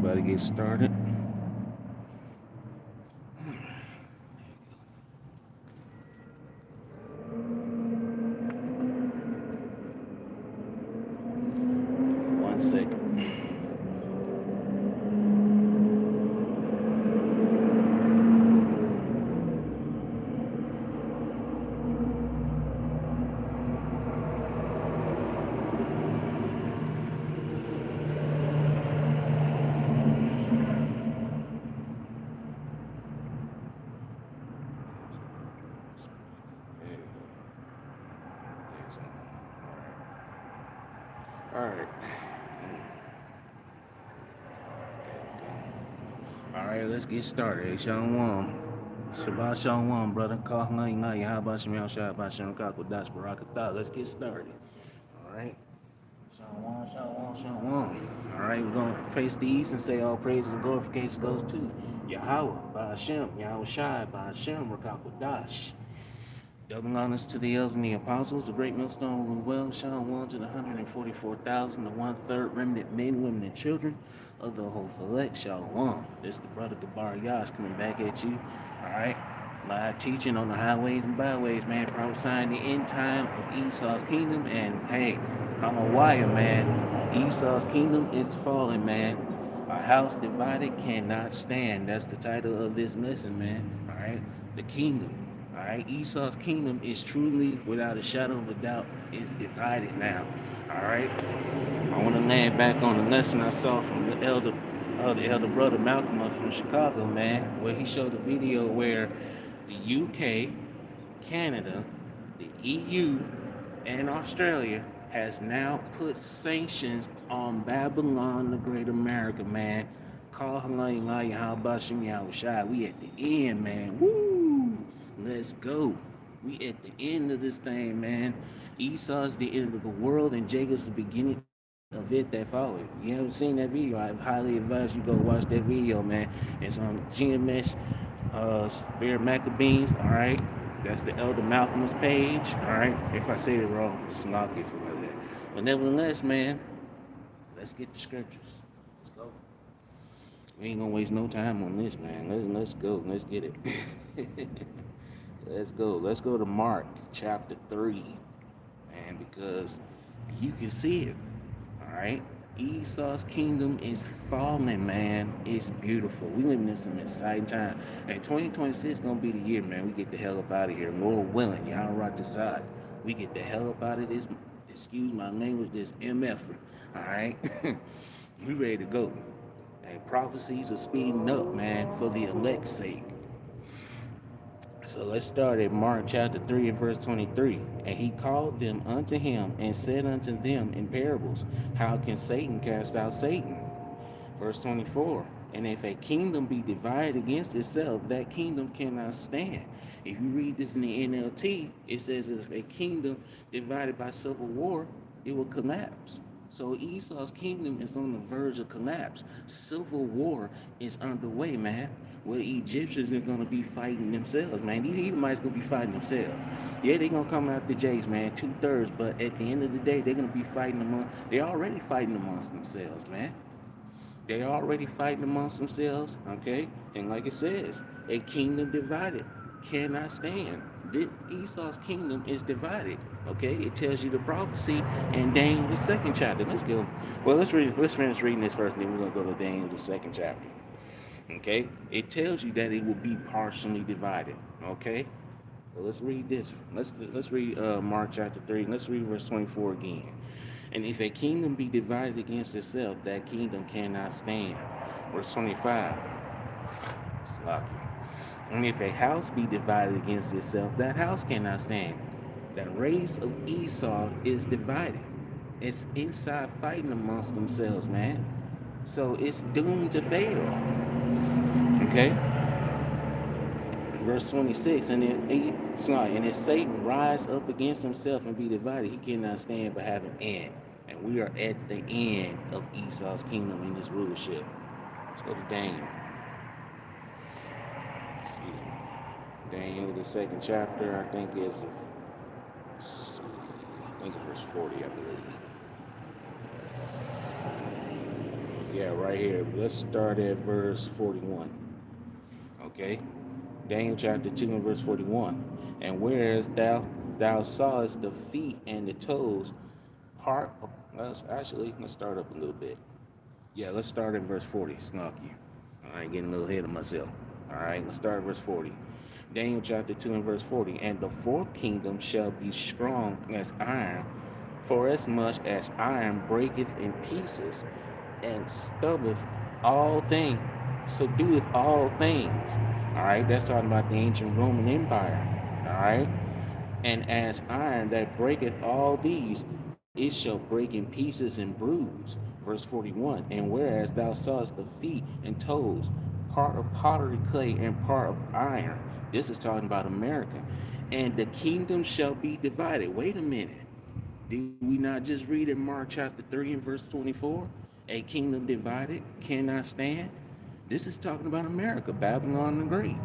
about to get started. One second. All right. All right, let's get started. Hey, Shalom. Shabbat Shalom, brother. Call Ngai. How about Shemel Shabbat Shem Kakodash Barakatah? Let's get started. All right. Shalom, shalom, shalom. All right, we're going to face the east and say all praises and glorification goes to Yahweh, Ba'ashem, Yahweh Shai, Ba'ashem, Rakakwadash. Double honors to the elders and the apostles, the great millstone of the well, shalom to the 144,000, the one-third remnant men, women, and children of the whole select, shalom. This is the brother Gabar Yash coming back at you, all right? Live teaching on the highways and byways, man, prophesying the end time of Esau's kingdom, and hey, I'm a wire, man. Esau's kingdom is falling, man. A house divided cannot stand. That's the title of this lesson, man, all right? The kingdom. All right, Esau's kingdom is truly, without a shadow of a doubt, is divided now. All right, I want to land back on the lesson I saw from the elder brother Malcolm from Chicago, man, where he showed a video where the UK, Canada, the EU, and Australia has now put sanctions on Babylon, the Great America, man. Call Halayim how about Shem Yahushai? We at the end, man. Woo! Let's go. We at the end of this thing, man. Esau's the end of the world, and Jacob's the beginning of it that followed. You haven't seen that video? I highly advise you go watch that video, man. It's on GMS, Spirit Maccabees. All right, that's the Elder Malcolm's page. All right, if I say it wrong, just knock it for that. But nevertheless, man, let's get the scriptures. Let's go. We ain't gonna waste no time on this, man. Let's go. Let's get it. Let's go. Let's go to Mark chapter 3, man, because you can see it. All right. Esau's kingdom is falling, man. It's beautiful. We living in some exciting time. And 2026 gonna be the year, man. We get the hell up out of here. Lord willing, y'all rock the side. We get the hell up out of this. Excuse my language, this MF. All right. We ready to go. And prophecies are speeding up, man, for the elect's sake. So let's start at Mark chapter 3 and verse 23. And he called them unto him and said unto them in parables, how can Satan cast out Satan? Verse 24. And if a kingdom be divided against itself, that kingdom cannot stand. If you read this in the NLT, it says if a kingdom divided by civil war, it will collapse. So Esau's kingdom is on the verge of collapse. Civil war is underway, man. Well, the Egyptians are going to be fighting themselves, man. These Edomites going to be fighting themselves. Yeah, they're going to come out the Jays, man, 2/3. But at the end of the day, they're going to be fighting they're already fighting amongst themselves, man. They're already fighting amongst themselves, okay? And like it says, a kingdom divided cannot stand. Esau's kingdom is divided, okay? It tells you the prophecy in Daniel, the 2nd chapter. Let's go. Well, let's finish reading this first, and then we're going to go to Daniel, the 2nd chapter. Okay, it tells you that it will be partially divided. Okay, well, let's read this. Let's read Mark chapter 3. Let's read verse 24 again. And if a kingdom be divided against itself, that kingdom cannot stand. Verse 25. It's lucky. And if a house be divided against itself, that house cannot stand. The race of Esau is divided. It's inside fighting amongst themselves, man. So it's doomed to fail. Okay. Verse 26, and if Satan rise up against himself and be divided, he cannot stand but have an end. And we are at the end of Esau's kingdom in his rulership. Let's go to Daniel. Excuse me. Daniel, the 2nd chapter, I think it's verse 40, I believe. Yeah, right here. Let's start at verse 41. Okay. Daniel chapter 2 and verse 41. And whereas thou sawest the feet and the toes part, let's start up a little bit. Yeah, let's start at verse 40. Snarky. All right, getting a little ahead of myself. All right, let's start at verse 40. Daniel chapter 2 and verse 40. And the fourth kingdom shall be strong as iron, for as much as iron breaketh in pieces, and stubbeth all things, subdueth all things. All right, that's talking about the ancient Roman Empire. All right, and as iron that breaketh all these, it shall break in pieces and bruise. Verse 41. And whereas thou sawest the feet and toes, part of pottery clay and part of iron. This is talking about America. And the kingdom shall be divided. Wait a minute. Did we not just read in Mark chapter 3 and verse 24? A kingdom divided cannot stand. This is talking about America, Babylon the Great.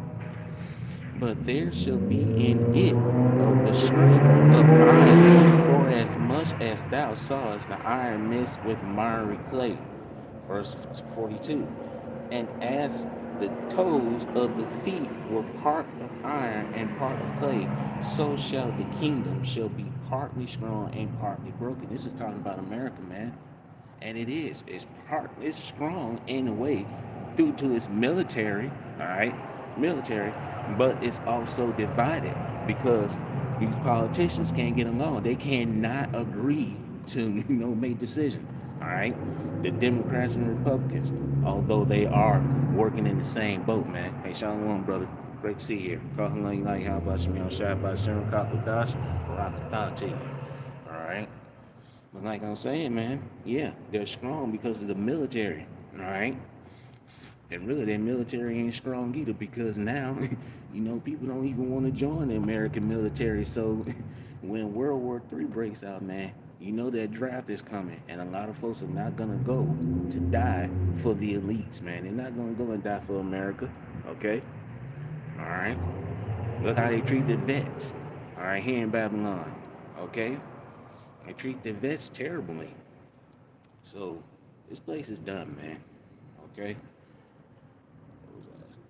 But there shall be in it of the strength of iron, for as much as thou sawest the iron mixed with miry clay. Verse 42. And as the toes of the feet were part of iron and part of clay, so shall the kingdom shall be partly strong and partly broken. This is talking about America, man. And it is. It's strong in a way due to its military, all right? Military, but it's also divided because these politicians can't get along. They cannot agree to, make decisions. All right. The Democrats and Republicans, although they are working in the same boat, man. Hey, Shalom, brother. Great to see you here. How about you, to you. All right. But like I'm saying, man, yeah, they're strong because of the military, all right? And really, their military ain't strong either because now, people don't even want to join the American military. So when World War III breaks out, man, that draft is coming. And a lot of folks are not going to go to die for the elites, man. They're not going to go and die for America, okay? All right? Look how they treat the vets, all right, here in Babylon, okay? They treat the vets terribly. So this place is done, man. Okay?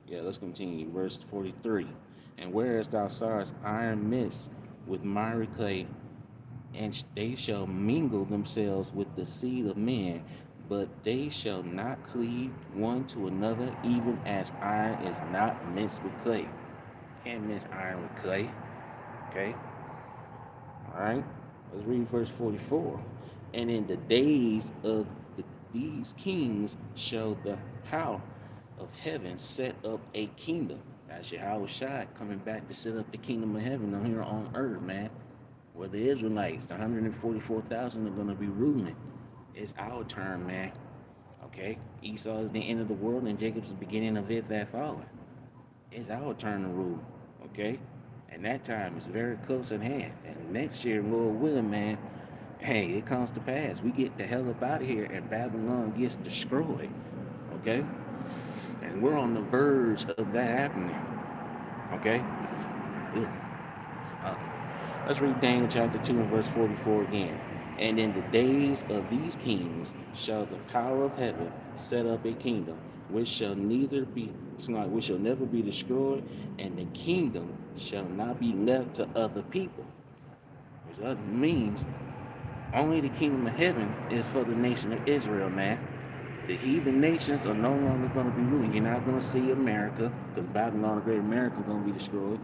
Yeah, let's continue. Verse 43. And whereas thou sawest iron mixed with miry clay, and they shall mingle themselves with the seed of men, but they shall not cleave one to another, even as iron is not mixed with clay. Can't mix iron with clay. Okay? All right? Let's read verse 44. And in the days of these kings shall the house of heaven set up a kingdom. That's Yahweh Shai coming back to set up the kingdom of heaven on here on earth, man. Where the Israelites, the 144,000 are going to be ruling. It's our turn, man. Okay? Esau is the end of the world and Jacob's the beginning of it that following. It's our turn to rule. Okay? And that time is very close at hand. And next year, Lord willing, man, hey, it comes to pass. We get the hell up out of here and Babylon gets destroyed. Okay? And we're on the verge of that happening. Okay? Okay. Let's read Daniel chapter 2 and verse 44 again. And in the days of these kings shall the power of heaven set up a kingdom, which shall never be destroyed, and the kingdom shall not be left to other people. Which means only the kingdom of heaven is for the nation of Israel, man. The heathen nations are no longer going to be ruling. You're not going to see America, because Babylon, the great America, is going to be destroyed.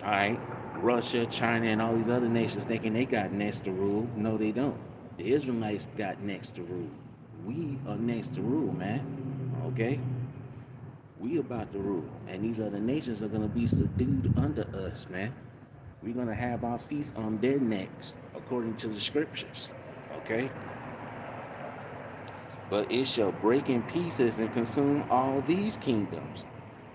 All right, Russia, China, and all these other nations thinking they got next to rule. No, they don't. The Israelites got next to rule. We are next to rule, man. Okay? We about to rule. And these other nations are going to be subdued under us, man. We're going to have our feast on their necks, according to the scriptures. Okay? But it shall break in pieces and consume all these kingdoms.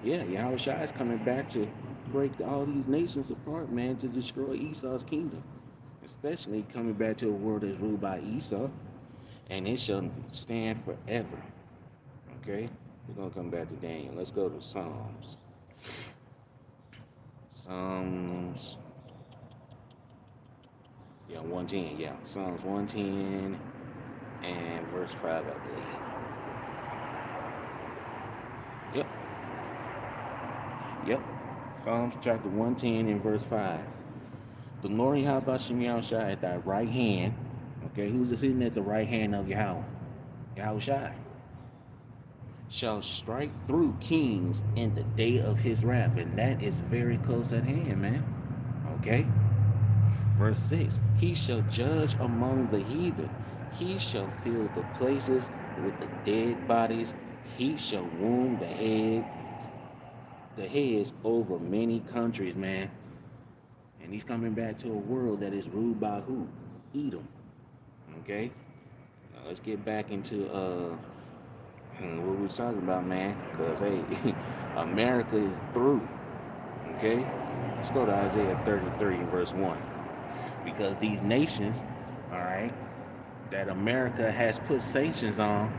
Yeah, Yahweh Shai is coming back to break all these nations apart, man, to destroy Esau's kingdom. Especially coming back to a world that's ruled by Esau. And it shall stand forever. Okay? We're going to come back to Daniel. Let's go to Psalms. Psalms. Yeah, 110. Yeah, Psalms 110 and verse 5, I believe. Yep, yep. Psalms chapter 110 and verse 5. The Lord Yahweh Shem Yahushua at thy right hand. Okay, who's sitting at the right hand of Yahweh? Yahushua shall strike through kings in the day of his wrath. And that is very close at hand, man. Okay? Verse 6. He shall judge among the heathen. He shall fill the places with the dead bodies. He shall wound the heads over many countries, man. And he's coming back to a world that is ruled by who? Edom. Okay? Now let's get back into what we was talking about, man. Because hey, America is through. Okay? Let's go to Isaiah 33 verse 1. Because these nations, all right, that America has put sanctions on,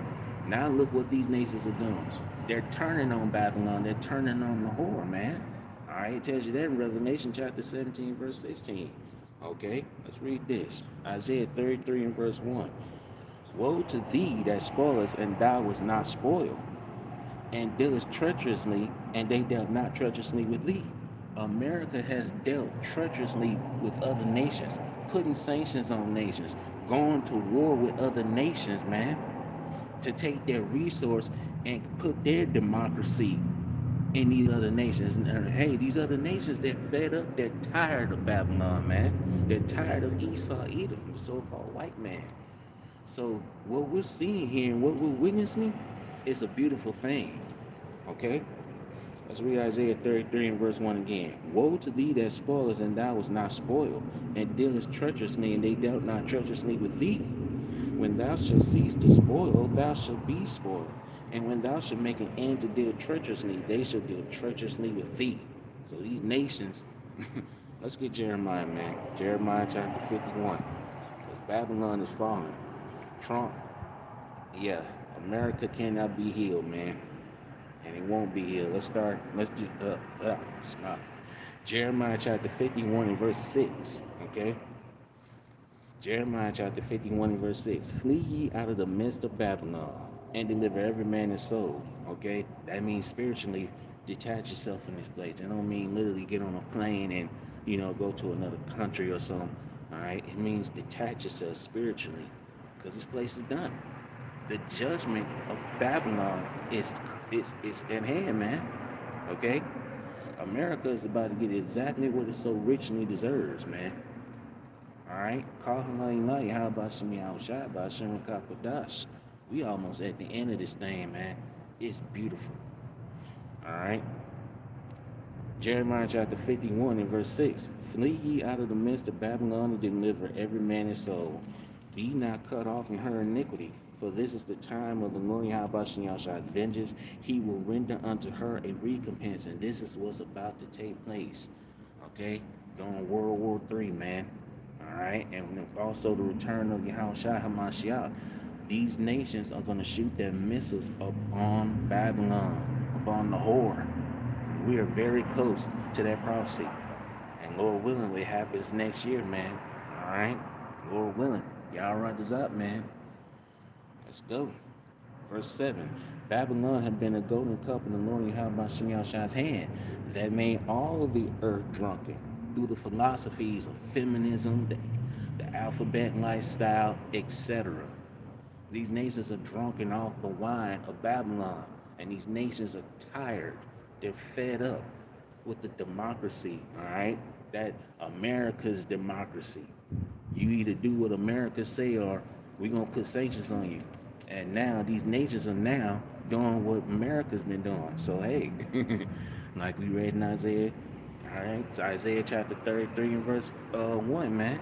now look what these nations are doing. They're turning on Babylon. They're turning on the whore, man. All right, it tells you that in Revelation chapter 17, verse 16. Okay, let's read this. Isaiah 33 and verse 1. Woe to thee that spoilest, and thou wast not spoiled, and dealest treacherously, and they dealt not treacherously with thee. America has dealt treacherously with other nations, putting sanctions on nations, going to war with other nations, man, to take their resource and put their democracy in these other nations. And hey, these other nations, they're fed up, they're tired of Babylon, man. They're tired of Esau, Edom, the so-called white man. So what we're seeing here and what we're witnessing is a beautiful thing. Okay? Let's read Isaiah 33 and verse 1 again. Woe to thee that spoilest, and thou wast not spoiled, and dealest treacherously, and they dealt not treacherously with thee. When thou shalt cease to spoil, thou shalt be spoiled. And when thou shalt make an end to deal treacherously, they shall deal treacherously with thee. So these nations, let's get Jeremiah, man. Jeremiah chapter 51. Because Babylon is falling. Trump, yeah, America cannot be healed, man. And it won't be healed. Let's just stop. Jeremiah chapter 51 and verse 6. Okay? Jeremiah chapter 51 and verse 6. Flee ye out of the midst of Babylon, and deliver every man his soul. Okay? That means spiritually detach yourself from this place. That don't mean literally get on a plane and, go to another country or something. Alright? It means detach yourself spiritually. Because this place is done. The judgment of Babylon is in hand, man. Okay? America is about to get exactly what it so richly deserves, man. Alright? We almost at the end of this thing, man. It's beautiful. Alright? Jeremiah chapter 51 and verse 6. Flee ye out of the midst of Babylon and deliver every man his soul. Be not cut off in her iniquity, for this is the time of the Lord Yahweh Shem Yahushua's vengeance. He will render unto her a recompense, and this is what's about to take place. Okay? During World War III, man. Alright? And also the return of Yahushua HaMashiach. These nations are going to shoot their missiles upon Babylon, upon the whore. We are very close to that prophecy. And Lord willing, it happens next year, man. Alright? Lord willing. Y'all write this up, man. Let's go. Verse 7. Babylon had been a golden cup in the Lord Yahweh Shem Yahushua's hand that made all of the earth drunken through the philosophies of feminism, the alphabet lifestyle, etc. These nations are drunken off the wine of Babylon, and these nations are tired. They're fed up with the democracy, all right? That America's democracy. You either do what America say or we're going to put sanctions on you. And now these nations are now doing what America's been doing. So, hey, like we read in Isaiah, all right, Isaiah chapter 33 and verse 1, man.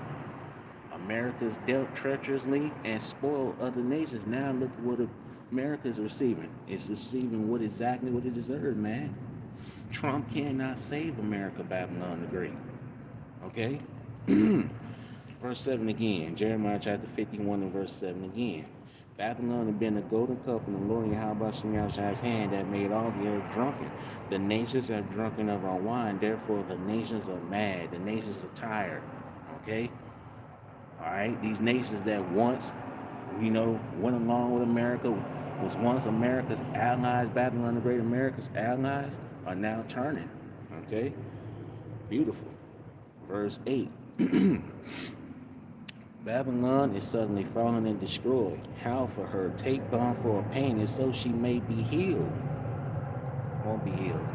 America's dealt treacherously and spoiled other nations. Now look what America's receiving. It's receiving exactly what it deserves, man. Trump cannot save America, Babylon the Great. Okay? Verse 7 again. Jeremiah chapter 51 and verse 7 again. Babylon had been a golden cup in the Lord Yahweh Shem Yahushua's hand that made all the earth drunken. The nations are drunken of our wine, therefore the nations are mad. The nations are tired. Okay? All right? These nations that once, went along with America, was once America's allies, Babylon the Great America's allies, are now turning. Okay? Beautiful. Verse 8. Babylon is suddenly fallen and destroyed. How for her? Take balm for her pain, and so she may be healed. Won't be healed.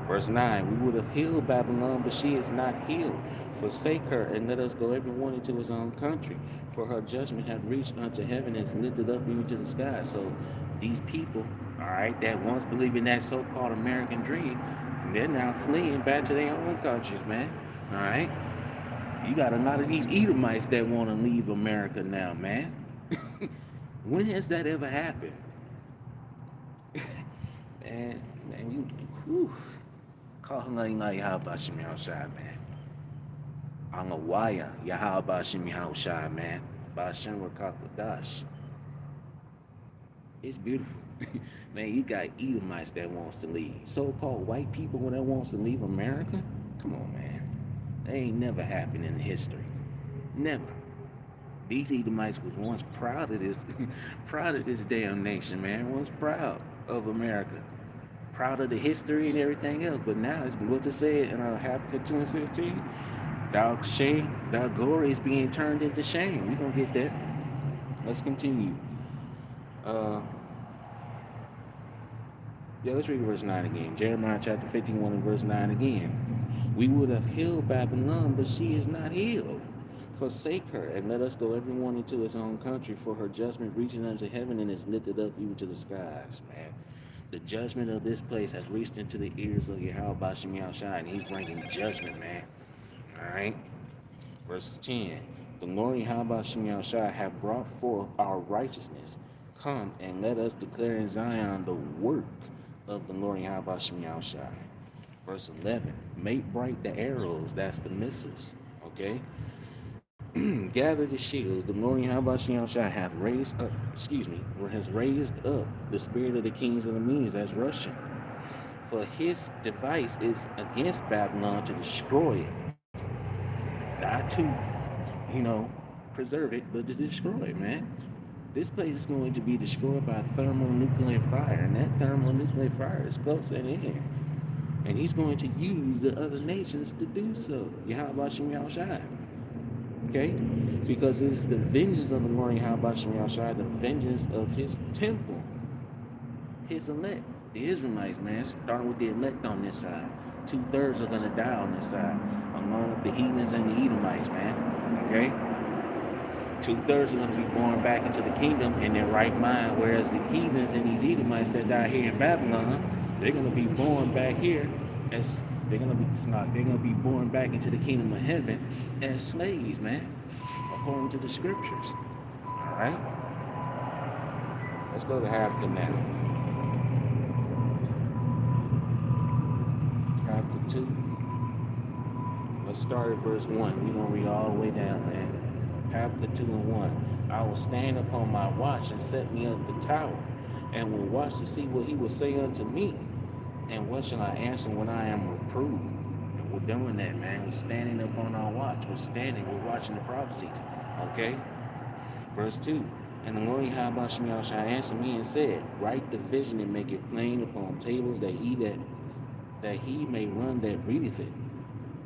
Verse 9. We would have healed Babylon, but she is not healed. Forsake her, and let us go every one into his own country. For her judgment hath reached unto heaven and is lifted up even to the sky. So these people, all right, that once believed in that so-called American dream, they're now fleeing back to their own countries, man. All right? You got a lot of these Edomites that want to leave America now, man. When has that ever happened? man, you, whew. Kahangainga Yahaba Shimi Haushai, man. Angawaya Yahaba Shimi Haushai, man. Bashem Rakakadash. It's beautiful. Man, you got Edomites that wants to leave. So-called white people that wants to leave America? Come on, man. That ain't never happened in history. Never. These Edomites was once proud of this, proud of this damn nation, man. Once proud of America. Proud of the history and everything else. But now it's what to say in Habakkuk 2 and 16. Thou shame, thy glory is being turned into shame. We're gonna get that. Let's continue. Let's read verse 9 again. Jeremiah chapter 51 and verse 9 again. We would have healed Babylon, but she is not healed. Forsake her, and let us go every one into his own country, for her judgment reaching unto heaven and is lifted up even to the skies, man. The judgment of this place has reached into the ears of Yahweh Bashem Yahushai, and he's bringing judgment, man. All right? Verse 10. The Lord Yahweh Bashem Yahushai have brought forth our righteousness. Come and let us declare in Zion the work of the Lord Yahweh Bashem Yahushai. Verse 11. Make bright the arrows, that's the missiles, okay? Gather the shields. The Lord Yahweh Bashem Yahushai hath raised up, has raised up the spirit of the kings of the Medes, that's Russia. For his device is against Babylon to destroy it. Not to, preserve it, but to destroy it, man. This place is going to be destroyed by thermonuclear fire, and that thermonuclear fire is close at hand. And he's going to use the other nations to do so. Yahweh Bashem Yahushai. Okay? Because it is the vengeance of the Lord Yahweh Bashem Yahushai, the vengeance of his temple, his elect, the Israelites, man. Starting with the elect on this side. 2/3 are going to die on this side, along with the heathens and the Edomites, man. Okay? 2/3 are going to be born back into the kingdom in their right mind, whereas the heathens and these Edomites that die here in Babylon, they're going to be born back here as they're going to be born back into the kingdom of heaven as slaves, man, according to the scriptures. All right? Let's go to Habakkuk now. Habakkuk 2. Let's start at verse 1. We're going to read all the way down, man. Habakkuk 2 and 1. I will stand upon my watch and set me up the tower, and will watch to see what he will say unto me. And what shall I answer when I am reproved? And we're doing that, man. We're standing up on our watch. We're watching the prophecies. Okay? Verse 2. And the Lord Yahweh Bashem Yahushai answered me and said, write the vision and make it plain upon tables that he may run that readeth it.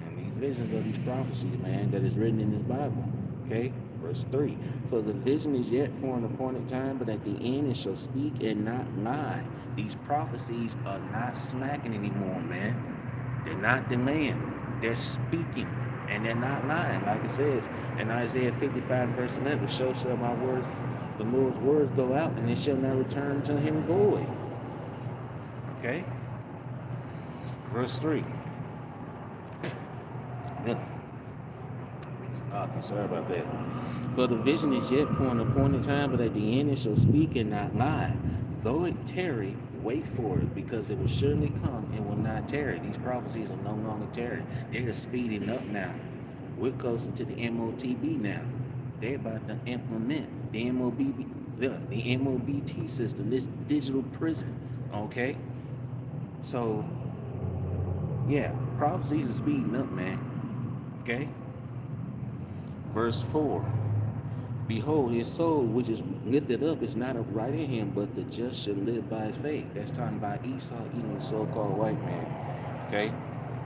And these visions are these prophecies, man, that is written in this Bible. Okay? Verse 3. For the vision is yet for an appointed time, but at the end it shall speak and not lie. These prophecies are not slacking anymore, man. They're not delaying. They're speaking, and they're not lying. Like it says in Isaiah 55, verse 11, so shall my words, the Lord's words go out, and it shall not return to him void. Okay? Verse 3. Sorry about that. For the vision is yet for an appointed time, but at the end it shall speak and not lie. Though it tarry, wait for it, because it will surely come and will not tarry. These prophecies are no longer tarrying. They're speeding up now. We're closer to the MOTB now. They're about to implement the MOBT system, this digital prison. Okay? So, yeah, prophecies are speeding up, man. Okay? Verse 4. Behold, his soul, which is lifted up, is not upright in him, but the just shall live by his faith. That's talking about Esau, even the so-called white man. Okay?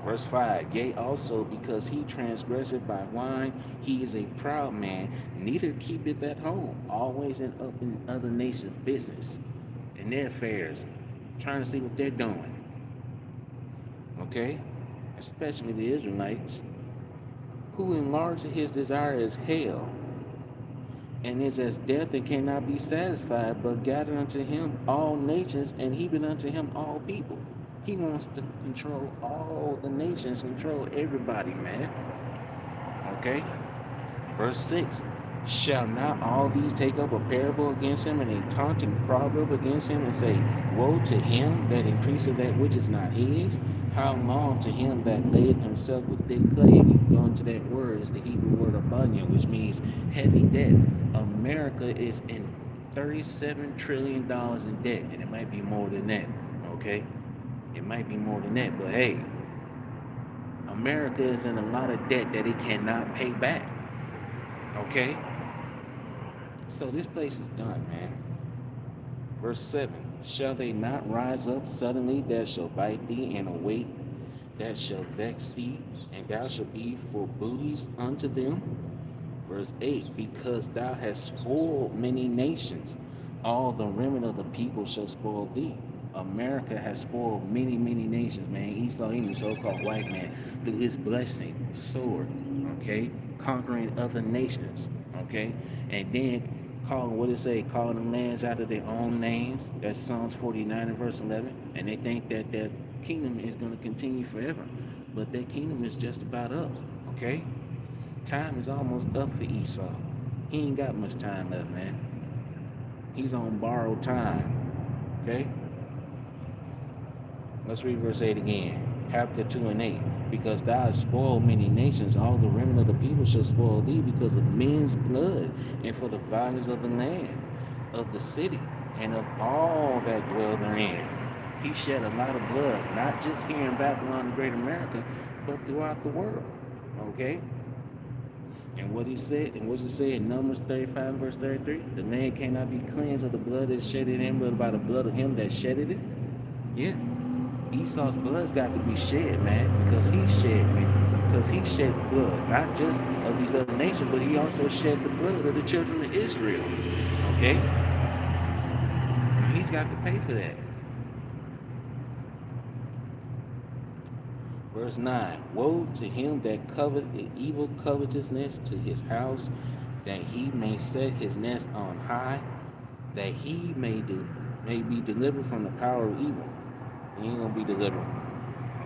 Verse 5, yea, also because he transgresseth by wine, he is a proud man, neither keepeth at home, always up in other nations' business, in their affairs, trying to see what they're doing. Okay? Especially the Israelites, who enlarged his desire as hell, and is as death and cannot be satisfied, but gather unto him all nations, and heaping unto him all people. He wants to control all the nations, control everybody, man. Okay? Verse 6, shall not all these take up a parable against him, and a taunting proverb against him, and say, woe to him that increaseth that which is not his? How long to him that layeth himself with thick clay? And you go into that word, it's the Hebrew word abanya, which means heavy debt. America is in $37 trillion in debt, and it might be more than that, okay? It might be more than that, but hey, America is in a lot of debt that it cannot pay back, okay? So this place is done, man. Verse 7, shall they not rise up suddenly that shall bite thee, and await that shall vex thee, and thou shalt be for booties unto them? Verse 8, because thou hast spoiled many nations, all the remnant of the people shall spoil thee. America has spoiled many, many nations, man. Esau, even the so-called white man, through his blessing, sword, okay, conquering other nations, okay, and then calling, what it say, calling the lands out of their own names. That's Psalms 49 and verse 11. And they think that their kingdom is going to continue forever, but their kingdom is just about up, okay? Time is almost up for Esau. He ain't got much time left, man. He's on borrowed time, okay? Let's read verse 8 again. Habakkuk 2 and 8. Because thou hast spoiled many nations, all the remnant of the people shall spoil thee because of men's blood, and for the violence of the land, of the city, and of all that dwell therein. He shed a lot of blood, not just here in Babylon and Great America, but throughout the world, okay? And what he said, and what he said in Numbers 35 and verse 33, the land cannot be cleansed of the blood that shedded in, but by the blood of him that shedded it. Yeah. Esau's blood's got to be shed, man, because he shed, man. Because he shed the blood, not just of these other nations, but he also shed the blood of the children of Israel. Okay? And he's got to pay for that. Verse 9, woe to him that coveteth the evil covetousness to his house, that he may set his nest on high, that he may be delivered from the power of evil. He ain't gonna be delivered.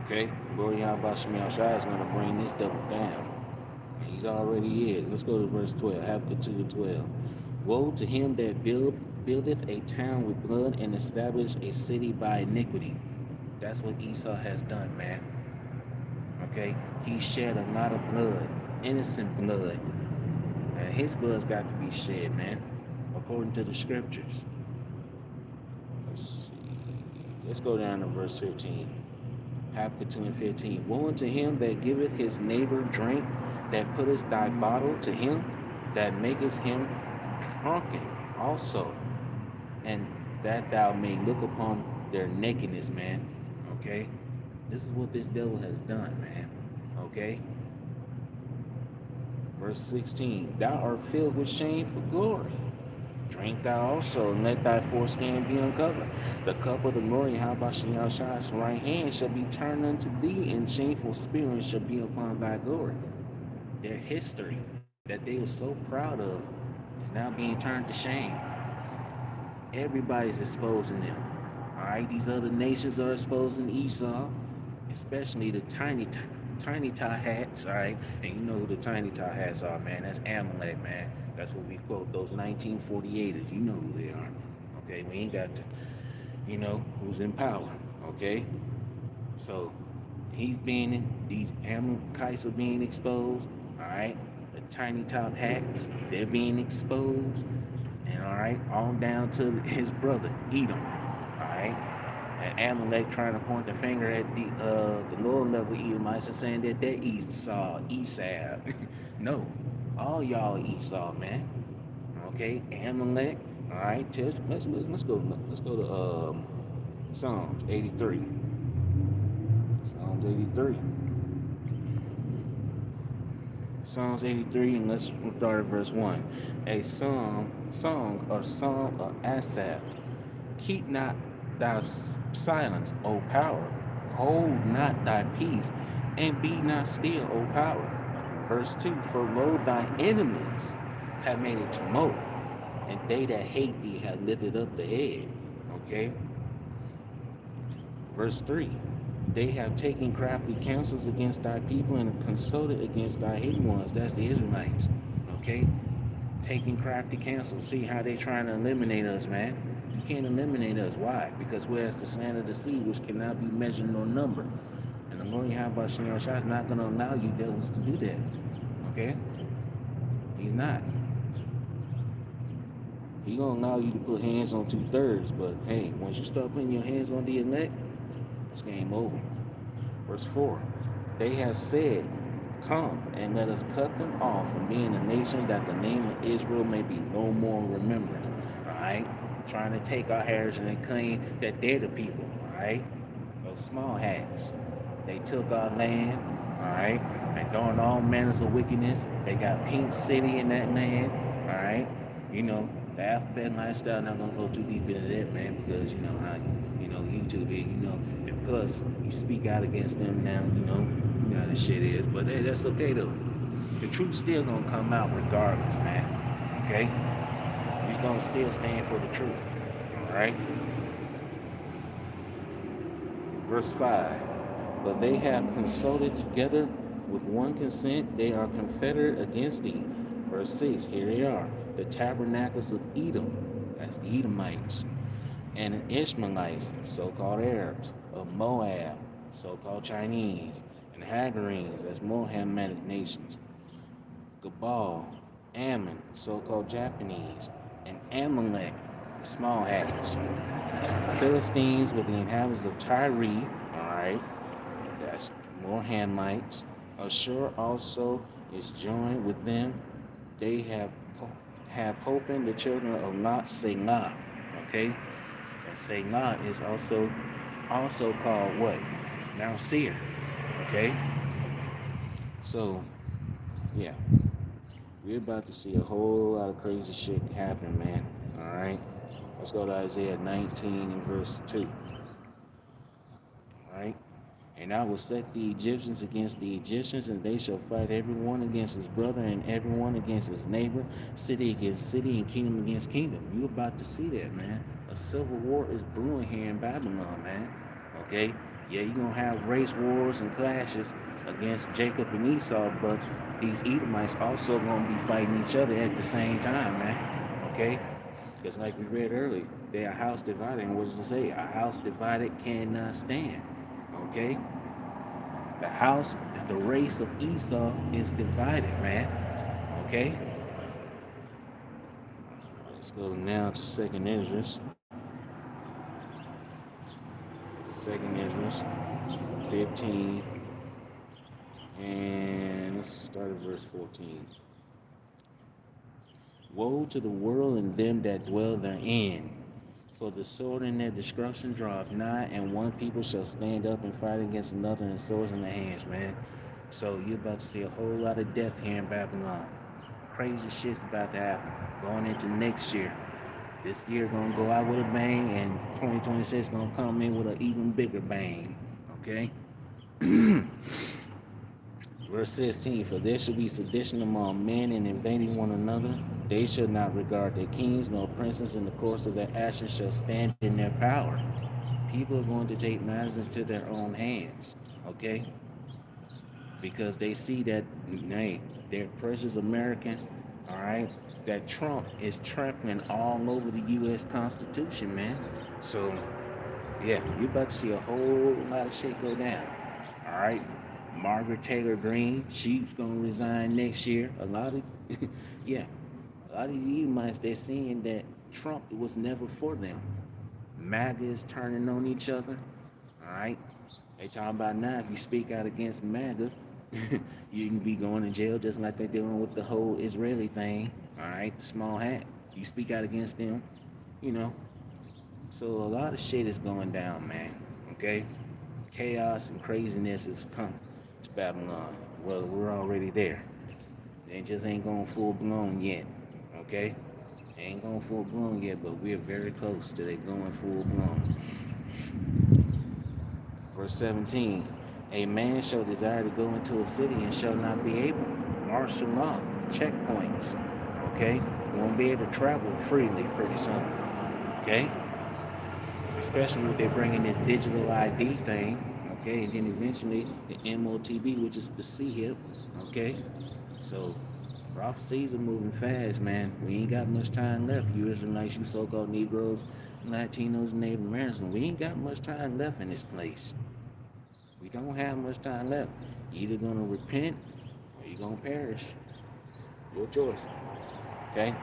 Okay? Glory Yahweh Shemel Shai is gonna bring this devil down. And he's already is. Let's go to verse 12. Habakkuk 2 and 12. Woe to him that buildeth a town with blood, and establish a city by iniquity. That's what Esau has done, man. Okay? He shed a lot of blood, innocent blood. And his blood's got to be shed, man, according to the scriptures. Let's see. Let's go down to verse 15. Habakkuk 2 and 15. Woe unto him that giveth his neighbor drink, that putteth thy bottle to him, that maketh him drunken also, and that thou may look upon their nakedness, man. Okay? This is what this devil has done, man. Okay? Verse 16. Thou art filled with shame for glory. Drink thou also, and let thy foreskin be uncovered. The cup of the glory, Habashiyah's right hand, shall be turned unto thee, and shameful spirit shall be upon thy glory. Their history that they were so proud of is now being turned to shame. Everybody's exposing them. All right, these other nations are exposing Esau, especially the tiny tie hats. All right, and you know who the tiny tie hats are, man. That's Amalek, man. That's what we quote, those 1948ers. You know who they are. Okay, we ain't got to, you know, who's in power. Okay, so these Amalekites are being exposed. All right, the tiny top hats, they're being exposed. And all right, on down to his brother, Edom. All right, and Amalek trying to point the finger at the lower level Edomites and saying that they're Esau. No, all y'all Esau, man. Okay, Amalek. All right, let's go to Psalms 83. Psalms 83. Psalms 83, and let's start at verse 1. A song or song of Asaph. Keep not thy silence, O power. Hold not thy peace, and be not still, O power. Verse 2. For lo, thy enemies have made a tumult, and they that hate thee have lifted up the head. Okay. Verse 3. They have taken crafty counsels against thy people and consulted against thy hidden ones. That's the Israelites. Okay? Taking crafty counsels. See how they trying to eliminate us, man. You can't eliminate us. Why? Because we're as the sand of the sea, which cannot be measured nor numbered. And the Lord Yahweh Shem Shah is not going to allow you devils to do that. Okay? He's not. He's going to allow you to put hands on 2/3. But hey, once you start putting your hands on the elect, it's game over. Verse 4. They have said, come and let us cut them off from being a nation, that the name of Israel may be no more remembered. Alright? Trying to take our heritage and claim that they're the people. Alright? Those small hats. They took our land. Alright? And doing all manners of wickedness. They got Pink City in that land. Alright? You know, the alphabet lifestyle, not gonna go too deep into that, man, because you know how YouTube is, and plus you speak out against them now, you know how this shit is. But hey, that's okay though. The truth's still gonna come out regardless, man. Okay? We're gonna still stand for the truth. Alright? Verse 5. But they have consulted together with one consent, they are confederate against thee. Verse 6, here they are. The tabernacles of Edom, that's the Edomites, and the Ishmaelites, so-called Arabs, of Moab, so-called Chinese, and Hagarenes, that's Mohammedan nations, Gabal, Ammon, so-called Japanese, and Amalek, the small hats, Philistines with the inhabitants of Tyre, alright, that's more Hamites. Ashur also is joined with them. They have hope in the children of Lot, Selah. Okay? And Selah is also called what? Mount Seir. Okay? So, yeah. We're about to see a whole lot of crazy shit happen, man. Alright? Let's go to Isaiah 19 and verse 2. Alright? And I will set the Egyptians against the Egyptians, and they shall fight every one against his brother, and every one against his neighbor, city against city, and kingdom against kingdom. You're about to see that, man. A civil war is brewing here in Babylon, man. Okay? Yeah, you're going to have race wars and clashes against Jacob and Esau, but these Edomites also going to be fighting each other at the same time, man. Okay? Because like we read earlier, they are a house divided, and what does it say? A house divided cannot stand. Okay? The race of Esau is divided, man. Okay? Let's go now to 2nd Esdras. 2nd Esdras 15. And let's start at verse 14. Woe to the world and them that dwell therein. For the sword in their destruction draweth nigh, and one people shall stand up and fight against another, and swords in their hands, man. So you're about to see a whole lot of death here in Babylon. Crazy shit's about to happen. Going into next year. This year gonna go out with a bang, and 2026 gonna come in with an even bigger bang. Okay? Verse 16, for there shall be sedition among men and invading one another. They shall not regard their kings nor princes, in the course of their actions shall stand in their power. People are going to take matters into their own hands, okay? Because they see that, hey, they're precious American, all right? That Trump is trampling all over the U.S. Constitution, man. So, yeah, you're about to see a whole lot of shit go down, all right? Margaret Taylor Greene, she's gonna resign next year. A lot of the Edomites, they're saying that Trump was never for them. MAGA is turning on each other. All right, they talking about now if you speak out against MAGA, you can be going to jail just like they're doing with the whole Israeli thing. All right, the small hat. You speak out against them, you know. So a lot of shit is going down, man. Okay, chaos and craziness has come to Babylon. Well, we're already there. They just ain't going full blown yet. Okay, ain't going full blown yet, but we're very close to it going full blown. Verse 17, a man shall desire to go into a city and shall not be able. Martial law, checkpoints. Okay, won't be able to travel freely pretty soon. Okay, especially if they're bringing this digital ID thing. Okay, and then eventually the MOTB, which is the C-hip. Okay, so prophecies are moving fast, man. We ain't got much time left. You Israelites, you so-called Negroes, Latinos, and Native Americans, we ain't got much time left in this place. We don't have much time left. You're either gonna repent or you're gonna perish. Your choice. Okay?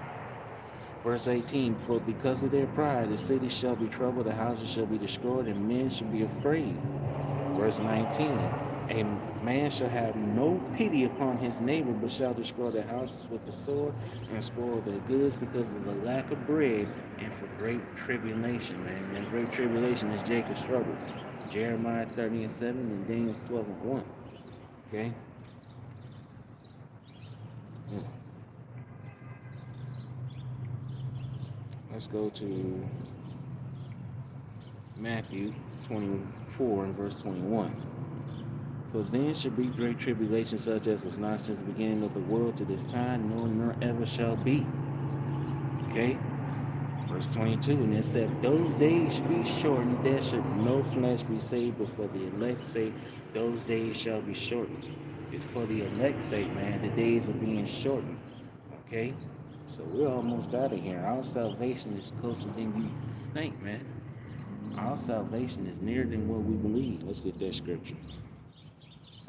Verse 18, for because of their pride, the city shall be troubled, the houses shall be destroyed, and men shall be afraid. Verse 19, a man shall have no pity upon his neighbor, but shall destroy their houses with the sword and spoil their goods because of the lack of bread and for great tribulation, man. And great tribulation is Jacob's trouble. Jeremiah 30:7 and Daniel 12:1. Okay? Yeah. Let's go to Matthew 24 and verse 21. For then shall be great tribulation such as was not since the beginning of the world to this time, nor ever shall be. Okay? Verse 22, and it said, those days shall be shortened, there shall no flesh be saved, but for the elect's sake, those days shall be shortened. It's for the elect's sake, man. The days are being shortened. Okay? So we're almost out of here. Our salvation is closer than you think, man. Our salvation is nearer than what we believe. Let's get that scripture.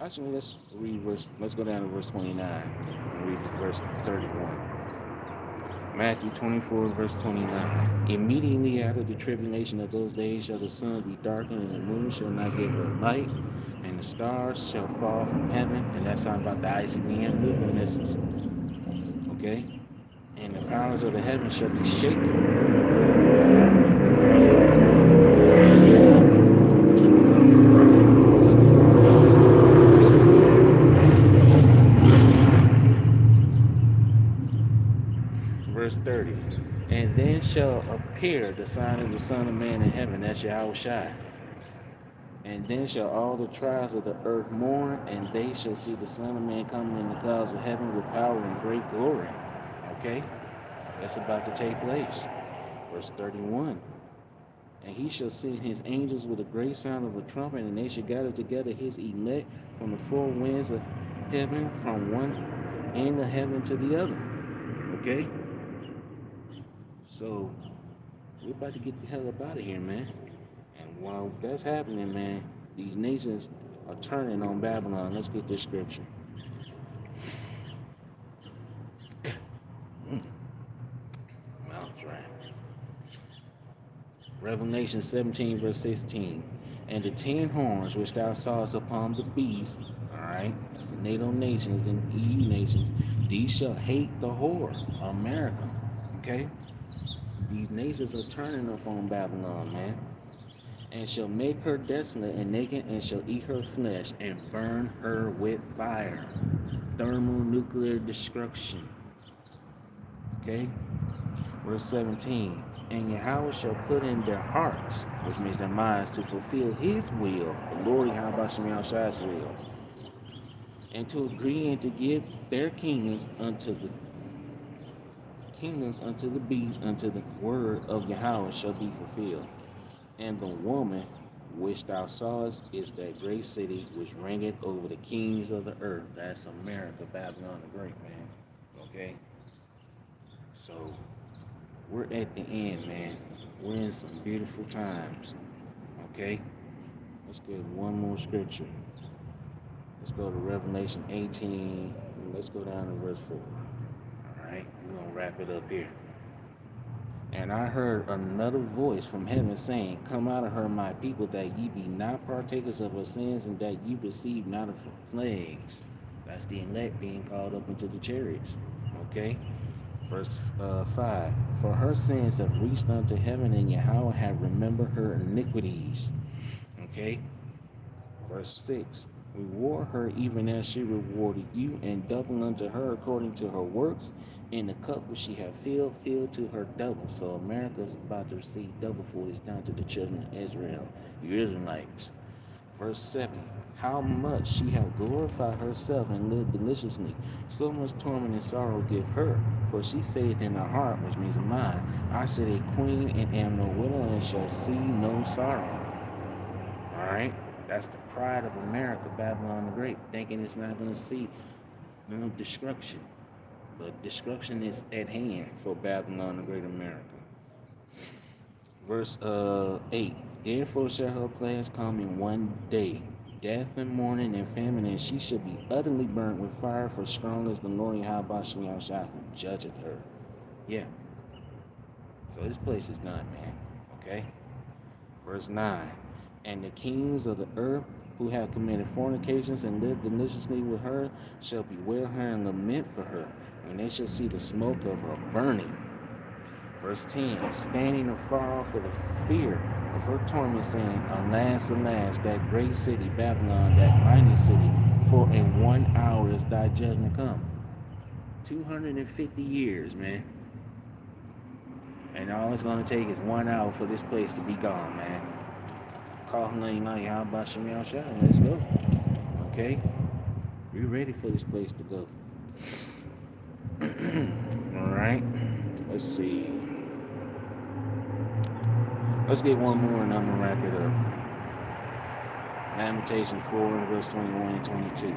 Actually, let's go down to verse 29 and read verse 31. Matthew 24, verse 29. Immediately after the tribulation of those days shall the sun be darkened, and the moon shall not give her light, and the stars shall fall from heaven. And that's talking about the ICBM nuclear missiles. Okay? And the powers of the heavens shall be shaken. Verse 30. And then shall appear the sign of the Son of Man in heaven. That's Yahushua. And then shall all the tribes of the earth mourn, and they shall see the Son of Man coming in the clouds of heaven with power and great glory. Okay? That's about to take place. Verse 31. And he shall send his angels with a great sound of a trumpet, and they shall gather together his elect from the four winds of heaven, from one end of heaven to the other. Okay? So, we're about to get the hell up out of here, man. And while that's happening, man, these nations are turning on Babylon. Let's get this scripture. Mount dry. Revelation 17, verse 16. And the 10 horns which thou sawest upon the beast, all right, that's the NATO nations and EU nations, these shall hate the whore, America, okay? These nations are turning up on Babylon, man. And shall make her desolate and naked, and shall eat her flesh, and burn her with fire. Thermonuclear destruction. Okay? Verse 17. And Yahweh shall put in their hearts, which means their minds, to fulfill his will, the Lord Yahweh Shemashai's will, and to agree and to give their kingdoms unto the beast, until the word of Yahweh shall be fulfilled. And the woman which thou sawest is that great city which reigneth over the kings of the earth. That's America, Babylon the Great, man. Okay? So, we're at the end, man. We're in some beautiful times. Okay? Let's get one more scripture. Let's go to Revelation 18. Let's go down to verse 4. Alright? We're going to wrap it up here. And I heard another voice from heaven saying, come out of her, my people, that ye be not partakers of her sins, and that ye receive not of her plagues. That's the elect being called up into the chariots. Okay? Verse 5. For her sins have reached unto heaven, and Yahweh have remembered her iniquities. Okay. Verse 6. Reward her even as she rewarded you, and double unto her according to her works. In the cup which she hath filled, fill to her double. So America's about to receive double for what is done to the children of Israel, you Israelites. Verse 7. How much she hath glorified herself and lived deliciously. So much torment and sorrow give her. For she saith in her heart, which means in mind, I sit a queen and am no widow, and shall see no sorrow. Alright? That's the pride of America, Babylon the Great, thinking it's not going to see no destruction. But destruction is at hand for Babylon the Great America. Verse 8. Therefore shall her plagues come in one day, death and mourning and famine, and she shall be utterly burnt with fire, for strong is the Lord Yahweh who judgeth her. Yeah. So this place is done, man. Okay? Verse 9. And the kings of the earth who have committed fornications and lived deliciously with her shall bewail her and lament for her, and they shall see the smoke of her burning. Verse 10. Standing afar off for the fear of her torment, saying, Alas, alas, that great city, Babylon, that mighty city, for in 1 hour is thy judgment come. 250 years, man. And all it's going to take is 1 hour for this place to be gone, man. Let's go. Okay? We ready for this place to go. Alright. Let's see. Let's get one more and I'm going to wrap it up. Lamentations 4, verse 21 and 22.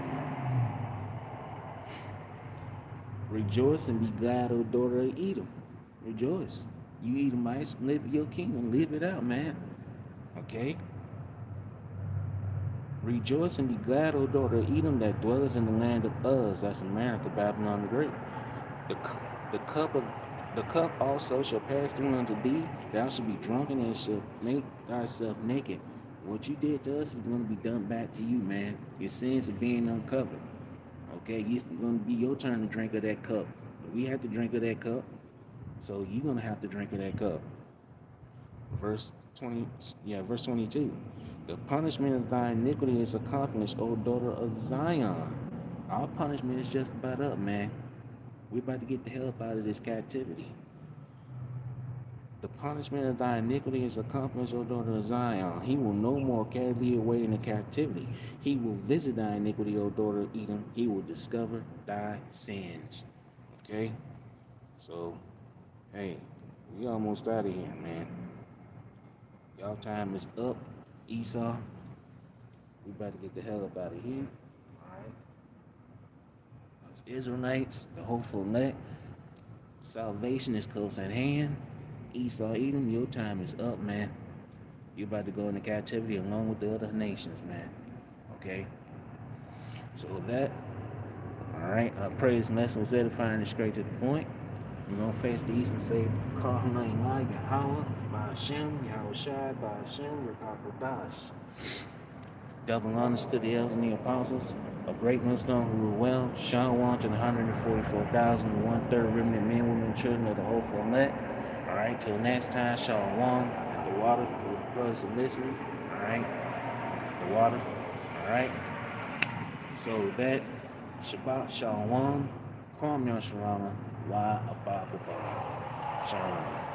Rejoice and be glad, O daughter of Edom. Rejoice. You Edomites, live your kingdom. Live it out, man. Okay? Rejoice and be glad, O daughter of Edom, that dwelleth in the land of Uz. That's America, Babylon the Great. The cup also shall pass through unto thee. Thou shalt be drunken and shalt make thyself naked. What you did to us is going to be done back to you, man. Your sins are being uncovered. Okay, it's going to be your turn to drink of that cup. We have to drink of that cup, so you're going to have to drink of that cup. Verse 22. The punishment of thy iniquity is accomplished, O daughter of Zion. Our punishment is just about up, man. We're about to get the hell up out of this captivity. The punishment of thy iniquity is accomplished, O daughter of Zion. He will no more carry thee away into captivity. He will visit thy iniquity, O daughter of Edom. He will discover thy sins. Okay? So, hey, we almost out of here, man. Y'all time is up. Esau, we about to get the hell up out of here. Alright. Us Israelites, the hopeful elect, salvation is close at hand. Esau, Edom, your time is up, man. You're about to go into captivity along with the other nations, man. Okay? So with that, alright, I pray this lesson was edifying and straight to the point. We're going to face the east and say, Yahweh, Yahweh, Ba'ashem, Yahweh Shai, Ba'ashem, Rakakodash. Double honors to the elders and the apostles, a great millstone who rule well, Shalom to the 144,000, 1/3 remnant men, women, and children of the hopeful elect. Alright, till next time, Shalom at the water for the brothers to listen. Alright, the water. Alright, so that Shabbat Shalom, Kwam Yasharama, La Abba Shalom.